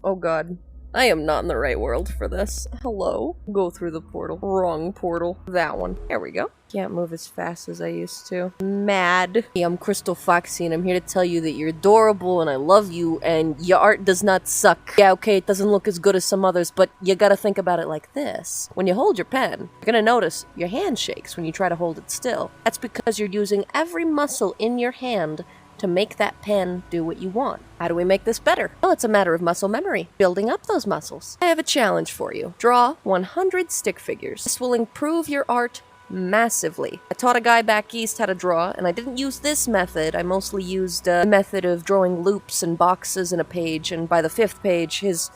Oh god. I am not in the right world for this. Hello? Go through the portal. Wrong portal. That one. There we go. Can't move as fast as I used to. Mad. Hey, I'm Crystal Foxy and I'm here to tell you that you're adorable and I love you and your art does not suck. Yeah, okay, it doesn't look as good as some others, but you gotta think about it like this. When you hold your pen, you're gonna notice your hand shakes when you try to hold it still. That's because you're using every muscle in your hand to make that pen do what you want. How do we make this better? Well, it's a matter of muscle memory, building up those muscles. I have a challenge for you. Draw 100 stick figures. This will improve your art massively. I taught a guy back east how to draw, and I didn't use this method. I mostly used a method of drawing loops and boxes in a page, and by the 5th page, his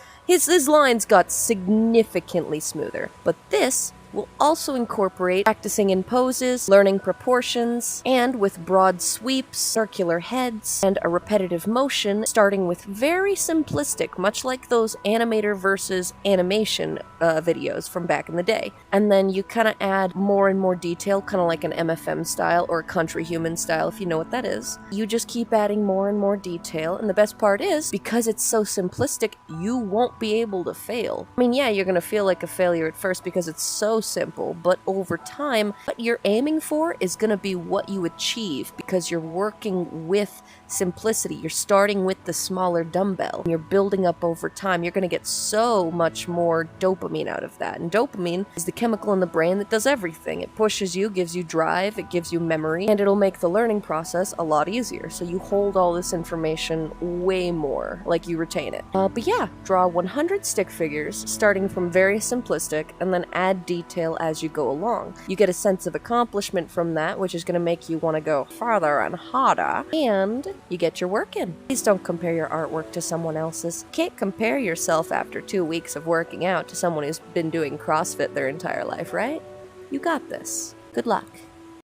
lines got significantly smoother. But this will also incorporate practicing in poses, learning proportions, and with broad sweeps, circular heads, and a repetitive motion, starting with very simplistic, much like those animator versus animation videos from back in the day. And then you kind of add more and more detail, kind of like an MFM style or a Country Human style, if you know what that is. You just keep adding more and more detail, and the best part is, because it's so simplistic, you won't be able to fail. I mean, yeah, you're gonna feel like a failure at first because it's so simple, but over time, what you're aiming for is going to be what you achieve because you're working with simplicity. You're starting with the smaller dumbbell. You're building up over time. You're going to get so much more dopamine out of that. And dopamine is the chemical in the brain that does everything. It pushes you, gives you drive, it gives you memory, and it'll make the learning process a lot easier. So you hold all this information way more, like you retain it. But yeah, draw 100 stick figures, starting from very simplistic, and then add detail as you go along. You get a sense of accomplishment from that, which is going to make you want to go farther and harder, and you get your work in. Please don't compare your artwork to someone else's. Can't compare yourself after 2 weeks of working out to someone who's been doing CrossFit their entire life, right? You got this. Good luck.